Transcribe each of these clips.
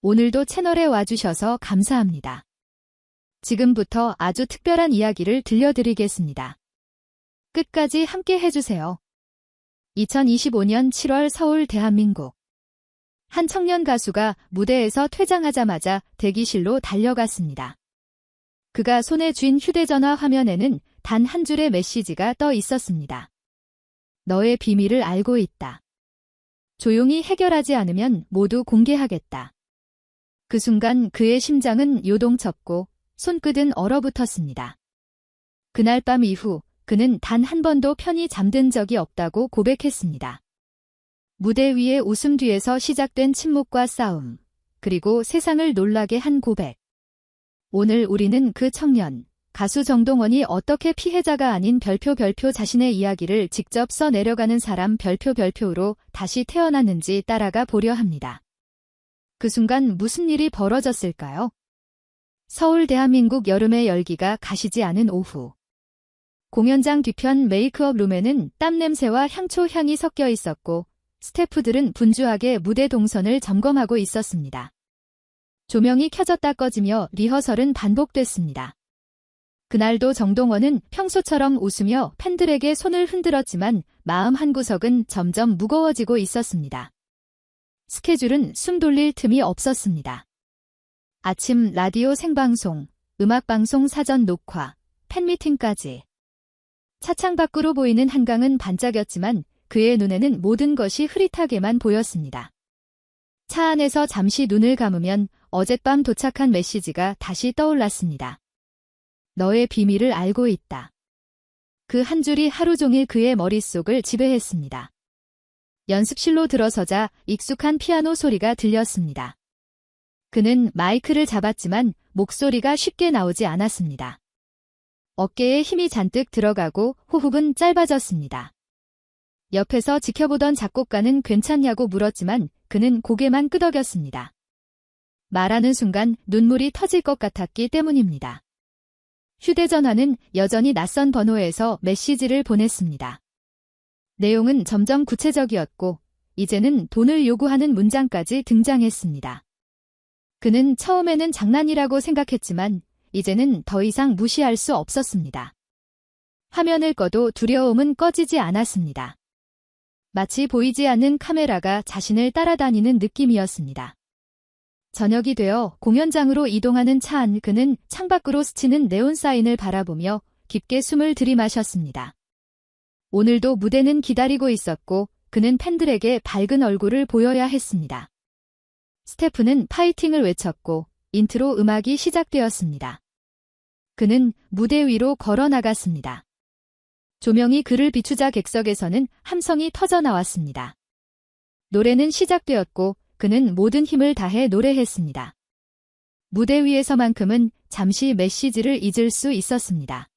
오늘도 채널에 와주셔서 감사합니다. 지금부터 아주 특별한 이야기를 들려드리겠습니다. 끝까지 함께 해주세요. 2025년 7월 서울 대한민국. 한 청년 가수가 무대에서 퇴장하자마자 대기실로 달려갔습니다. 그가 손에 쥔 휴대전화 화면에는 단 한 줄의 메시지가 떠 있었습니다. 너의 비밀을 알고 있다. 조용히 해결하지 않으면 모두 공개하겠다. 그 순간 그의 심장은 요동쳤고 손끝은 얼어붙었습니다. 그날 밤 이후 그는 단 한 번도 편히 잠든 적이 없다고 고백했습니다. 무대 위의 웃음 뒤에서 시작된 침묵과 싸움, 그리고 세상을 놀라게 한 고백. 오늘 우리는 그 청년, 가수 정동원이 어떻게 피해자가 아닌 별표 자신의 이야기를 직접 써내려가는 사람 별표로 다시 태어났는지 따라가 보려 합니다. 그 순간 무슨 일이 벌어졌을까요? 서울 대한민국 여름의 열기가 가시지 않은 오후. 공연장 뒤편 메이크업 룸에는 땀 냄새와 향초 향이 섞여 있었고 스태프들은 분주하게 무대 동선을 점검하고 있었습니다. 조명이 켜졌다 꺼지며 리허설은 반복됐습니다. 그날도 정동원은 평소처럼 웃으며 팬들에게 손을 흔들었지만 마음 한구석은 점점 무거워지고 있었습니다. 스케줄은 숨 돌릴 틈이 없었습니다. 아침 라디오 생방송, 음악방송 사전 녹화, 팬미팅까지. 차창 밖으로 보이는 한강은 반짝였지만 그의 눈에는 모든 것이 흐릿하게만 보였습니다. 차 안에서 잠시 눈을 감으면 어젯밤 도착한 메시지가 다시 떠올랐습니다. 너의 비밀을 알고 있다. 그 한 줄이 하루 종일 그의 머릿속을 지배했습니다. 연습실로 들어서자 익숙한 피아노 소리가 들렸습니다. 그는 마이크를 잡았지만 목소리가 쉽게 나오지 않았습니다. 어깨에 힘이 잔뜩 들어가고 호흡은 짧아졌습니다. 옆에서 지켜보던 작곡가는 괜찮냐고 물었지만 그는 고개만 끄덕였습니다. 말하는 순간 눈물이 터질 것 같았기 때문입니다. 휴대전화는 여전히 낯선 번호에서 메시지를 보냈습니다. 내용은 점점 구체적이었고 이제는 돈을 요구하는 문장까지 등장했습니다. 그는 처음에는 장난이라고 생각했지만 이제는 더 이상 무시할 수 없었습니다. 화면을 꺼도 두려움은 꺼지지 않았습니다. 마치 보이지 않는 카메라가 자신을 따라다니는 느낌이었습니다. 저녁이 되어 공연장으로 이동하는 차 안 그는 창밖으로 스치는 네온 사인을 바라보며 깊게 숨을 들이마셨습니다. 오늘도 무대는 기다리고 있었고 그는 팬들에게 밝은 얼굴을 보여야 했습니다. 스태프는 파이팅을 외쳤고 인트로 음악이 시작되었습니다. 그는 무대 위로 걸어 나갔습니다. 조명이 그를 비추자 객석에서는 함성이 터져나왔습니다. 노래는 시작되었고 그는 모든 힘을 다해 노래했습니다. 무대 위에서만큼은 잠시 메시지를 잊을 수 있었습니다.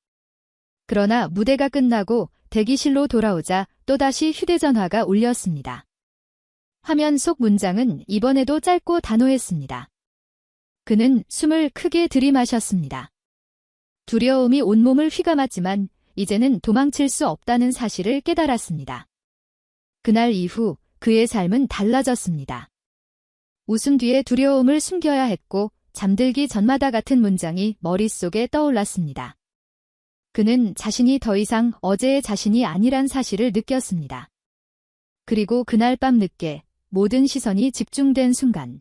그러나 무대가 끝나고 대기실로 돌아오자 또다시 휴대전화가 울렸습니다. 화면 속 문장은 이번에도 짧고 단호했습니다. 그는 숨을 크게 들이마셨습니다. 두려움이 온몸을 휘감았지만 이제는 도망칠 수 없다는 사실을 깨달았습니다. 그날 이후 그의 삶은 달라졌습니다. 웃음 뒤에 두려움을 숨겨야 했고 잠들기 전마다 같은 문장이 머릿속에 떠올랐습니다. 그는 자신이 더 이상 어제의 자신이 아니란 사실을 느꼈습니다. 그리고 그날 밤 늦게 모든 시선이 집중된 순간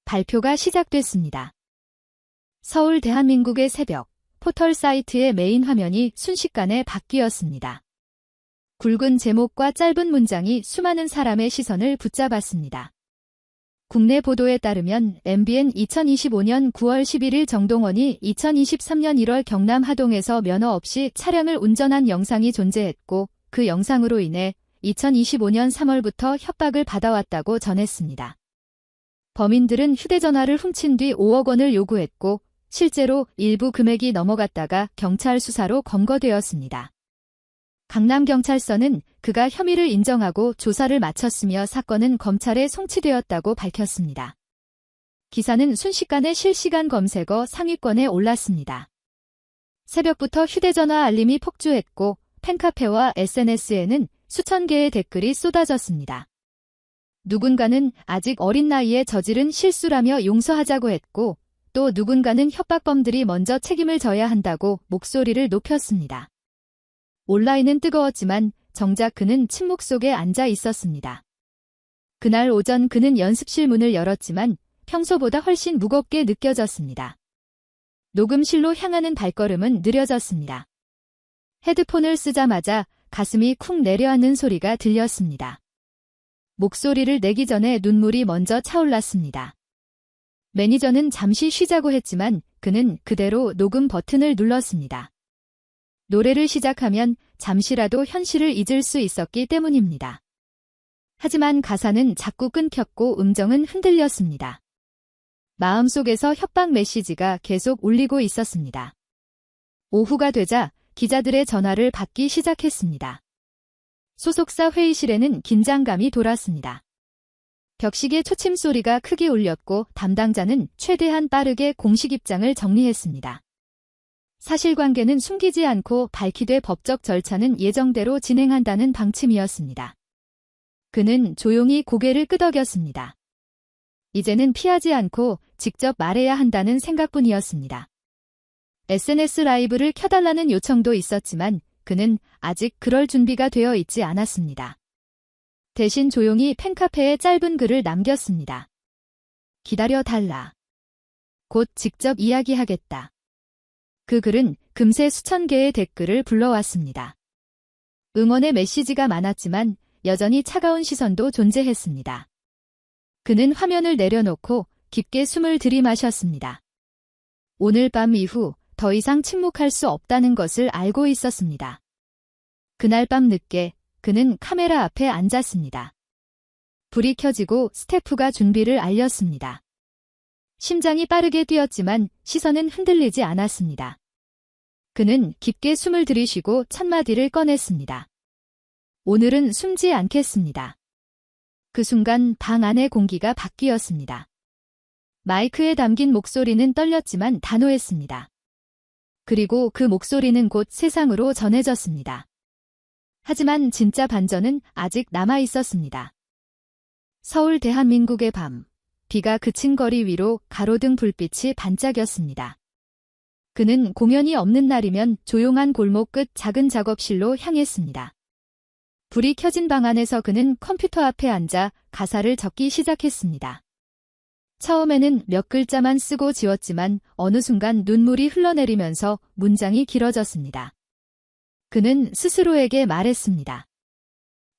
발표가 시작됐습니다. 서울 대한민국의 새벽, 포털 사이트의 메인 화면이 순식간에 바뀌었습니다. 굵은 제목과 짧은 문장이 수많은 사람의 시선을 붙잡았습니다. 국내 보도에 따르면 MBN 2025년 9월 11일 정동원이 2023년 1월 경남 하동에서 면허 없이 차량을 운전한 영상이 존재했고 그 영상으로 인해 2025년 3월부터 협박을 받아왔다고 전했습니다. 범인들은 휴대전화를 훔친 뒤 5억 원을 요구했고 실제로 일부 금액이 넘어갔다가 경찰 수사로 검거되었습니다. 강남경찰서는 그가 혐의를 인정하고 조사를 마쳤으며 사건은 검찰에 송치되었다고 밝혔습니다. 기사는 순식간에 실시간 검색어 상위권에 올랐습니다. 새벽부터 휴대전화 알림이 폭주했고 팬카페와 SNS에는 수천 개의 댓글이 쏟아졌습니다. 누군가는 아직 어린 나이에 저지른 실수라며 용서하자고 했고, 또 누군가는 협박범들이 먼저 책임을 져야 한다고 목소리를 높였습니다. 온라인은 뜨거웠지만 정작 그는 침묵 속에 앉아 있었습니다. 그날 오전 그는 연습실 문을 열었지만 평소보다 훨씬 무겁게 느껴졌습니다. 녹음실로 향하는 발걸음은 느려졌습니다. 헤드폰을 쓰자마자 가슴이 쿵 내려앉는 소리가 들렸습니다. 목소리를 내기 전에 눈물이 먼저 차올랐습니다. 매니저는 잠시 쉬자고 했지만 그는 그대로 녹음 버튼을 눌렀습니다. 노래를 시작하면 잠시라도 현실을 잊을 수 있었기 때문입니다. 하지만 가사는 자꾸 끊겼고 음정은 흔들렸습니다. 마음속에서 협박 메시지가 계속 울리고 있었습니다. 오후가 되자 기자들의 전화를 받기 시작했습니다. 소속사 회의실에는 긴장감이 돌았습니다. 벽시계 초침 소리가 크게 울렸고 담당자는 최대한 빠르게 공식 입장을 정리했습니다. 사실관계는 숨기지 않고 밝히되 법적 절차는 예정대로 진행한다는 방침이었습니다. 그는 조용히 고개를 끄덕였습니다. 이제는 피하지 않고 직접 말해야 한다는 생각뿐이었습니다. SNS 라이브를 켜달라는 요청도 있었지만 그는 아직 그럴 준비가 되어 있지 않았습니다. 대신 조용히 팬카페에 짧은 글을 남겼습니다. 기다려달라. 곧 직접 이야기하겠다. 그 글은 금세 수천 개의 댓글을 불러왔습니다. 응원의 메시지가 많았지만 여전히 차가운 시선도 존재했습니다. 그는 화면을 내려놓고 깊게 숨을 들이마셨습니다. 오늘 밤 이후 더 이상 침묵할 수 없다는 것을 알고 있었습니다. 그날 밤 늦게 그는 카메라 앞에 앉았습니다. 불이 켜지고 스태프가 준비를 알렸습니다. 심장이 빠르게 뛰었지만 시선은 흔들리지 않았습니다. 그는 깊게 숨을 들이쉬고 첫 마디를 꺼냈습니다. 오늘은 숨지 않겠습니다. 그 순간 방 안의 공기가 바뀌었습니다. 마이크에 담긴 목소리는 떨렸지만 단호했습니다. 그리고 그 목소리는 곧 세상으로 전해졌습니다. 하지만 진짜 반전은 아직 남아 있었습니다. 서울 대한민국의 밤, 비가 그친 거리 위로 가로등 불빛이 반짝였습니다. 그는 공연이 없는 날이면 조용한 골목 끝 작은 작업실로 향했습니다. 불이 켜진 방 안에서 그는 컴퓨터 앞에 앉아 가사를 적기 시작했습니다. 처음에는 몇 글자만 쓰고 지웠지만 어느 순간 눈물이 흘러내리면서 문장이 길어졌습니다. 그는 스스로에게 말했습니다.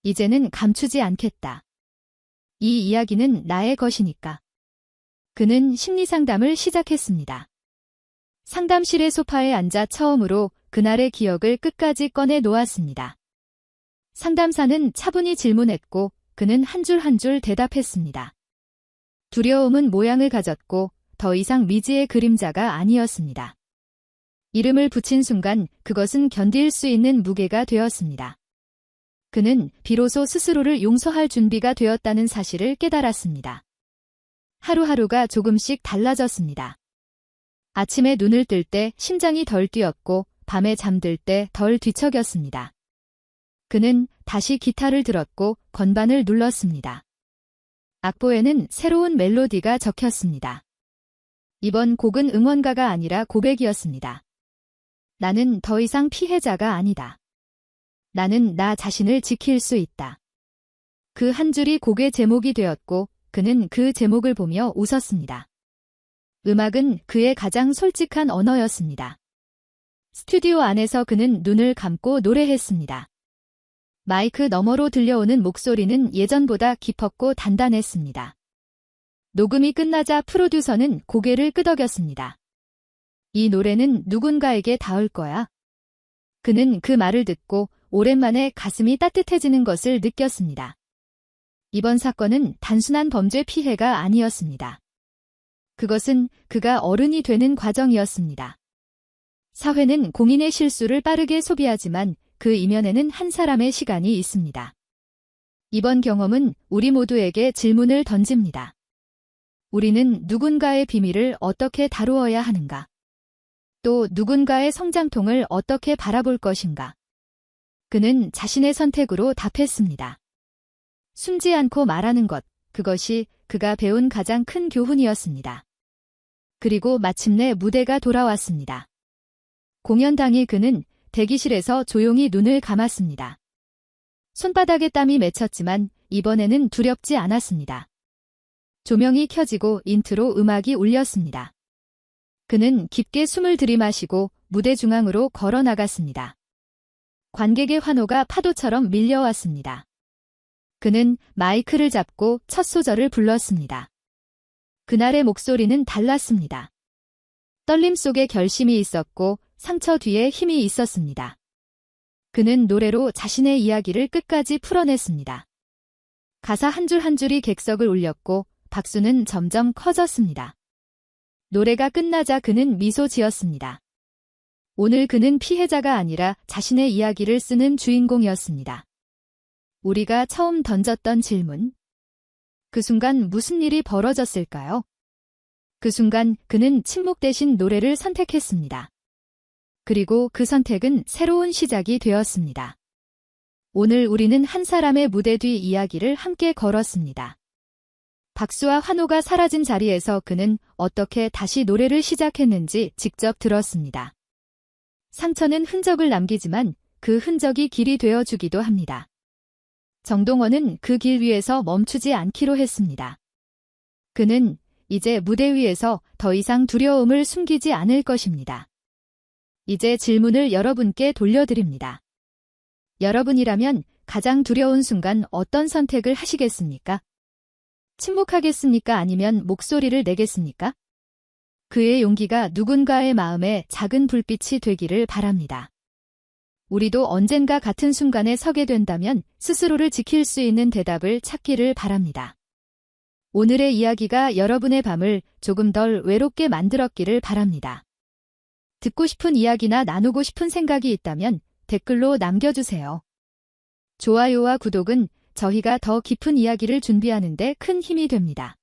이제는 감추지 않겠다. 이 이야기는 나의 것이니까. 그는 심리상담을 시작했습니다. 상담실의 소파에 앉아 처음으로 그날의 기억을 끝까지 꺼내 놓았습니다. 상담사는 차분히 질문했고 그는 한 줄 한 줄 대답했습니다. 두려움은 모양을 가졌고 더 이상 미지의 그림자가 아니었습니다. 이름을 붙인 순간 그것은 견딜 수 있는 무게가 되었습니다. 그는 비로소 스스로를 용서할 준비가 되었다는 사실을 깨달았습니다. 하루하루가 조금씩 달라졌습니다. 아침에 눈을 뜰 때 심장이 덜 뛰었고 밤에 잠들 때 덜 뒤척였습니다. 그는 다시 기타를 들었고 건반을 눌렀습니다. 악보에는 새로운 멜로디가 적혔습니다. 이번 곡은 응원가가 아니라 고백이었습니다. 나는 더 이상 피해자가 아니다. 나는 나 자신을 지킬 수 있다. 그 한 줄이 곡의 제목이 되었고 그는 그 제목을 보며 웃었습니다. 음악은 그의 가장 솔직한 언어였습니다. 스튜디오 안에서 그는 눈을 감고 노래했습니다. 마이크 너머로 들려오는 목소리는 예전보다 깊었고 단단했습니다. 녹음이 끝나자 프로듀서는 고개를 끄덕였습니다. 이 노래는 누군가에게 닿을 거야. 그는 그 말을 듣고 오랜만에 가슴이 따뜻해지는 것을 느꼈습니다. 이번 사건은 단순한 범죄 피해가 아니었습니다. 그것은 그가 어른이 되는 과정이었습니다. 사회는 공인의 실수를 빠르게 소비하지만 그 이면에는 한 사람의 시간이 있습니다. 이번 경험은 우리 모두에게 질문을 던집니다. 우리는 누군가의 비밀을 어떻게 다루어야 하는가? 또 누군가의 성장통을 어떻게 바라볼 것인가? 그는 자신의 선택으로 답했습니다. 숨지 않고 말하는 것, 그것이 그가 배운 가장 큰 교훈이었습니다. 그리고 마침내 무대가 돌아왔습니다. 공연 당일 그는 대기실에서 조용히 눈을 감았습니다. 손바닥에 땀이 맺혔지만 이번에는 두렵지 않았습니다. 조명이 켜지고 인트로 음악이 울렸습니다. 그는 깊게 숨을 들이마시고 무대 중앙으로 걸어 나갔습니다. 관객의 환호가 파도처럼 밀려왔습니다. 그는 마이크를 잡고 첫 소절을 불렀습니다. 그날의 목소리는 달랐습니다. 떨림 속에 결심이 있었고 상처 뒤에 힘이 있었습니다. 그는 노래로 자신의 이야기를 끝까지 풀어냈습니다. 가사 한 줄 한 줄이 객석을 울렸고 박수는 점점 커졌습니다. 노래가 끝나자 그는 미소 지었습니다. 오늘 그는 피해자가 아니라 자신의 이야기를 쓰는 주인공이었습니다. 우리가 처음 던졌던 질문. 그 순간 무슨 일이 벌어졌을까요? 그 순간 그는 침묵 대신 노래를 선택했습니다. 그리고 그 선택은 새로운 시작이 되었습니다. 오늘 우리는 한 사람의 무대 뒤 이야기를 함께 걸었습니다. 박수와 환호가 사라진 자리에서 그는 어떻게 다시 노래를 시작했는지 직접 들었습니다. 상처는 흔적을 남기지만 그 흔적이 길이 되어주기도 합니다. 정동원은 그 길 위에서 멈추지 않기로 했습니다. 그는 이제 무대 위에서 더 이상 두려움을 숨기지 않을 것입니다. 이제 질문을 여러분께 돌려드립니다. 여러분이라면 가장 두려운 순간 어떤 선택을 하시겠습니까? 침묵하겠습니까? 아니면 목소리를 내겠습니까? 그의 용기가 누군가의 마음에 작은 불빛이 되기를 바랍니다. 우리도 언젠가 같은 순간에 서게 된다면 스스로를 지킬 수 있는 대답을 찾기를 바랍니다. 오늘의 이야기가 여러분의 밤을 조금 덜 외롭게 만들었기를 바랍니다. 듣고 싶은 이야기나 나누고 싶은 생각이 있다면 댓글로 남겨주세요. 좋아요와 구독은 저희가 더 깊은 이야기를 준비하는 데 큰 힘이 됩니다.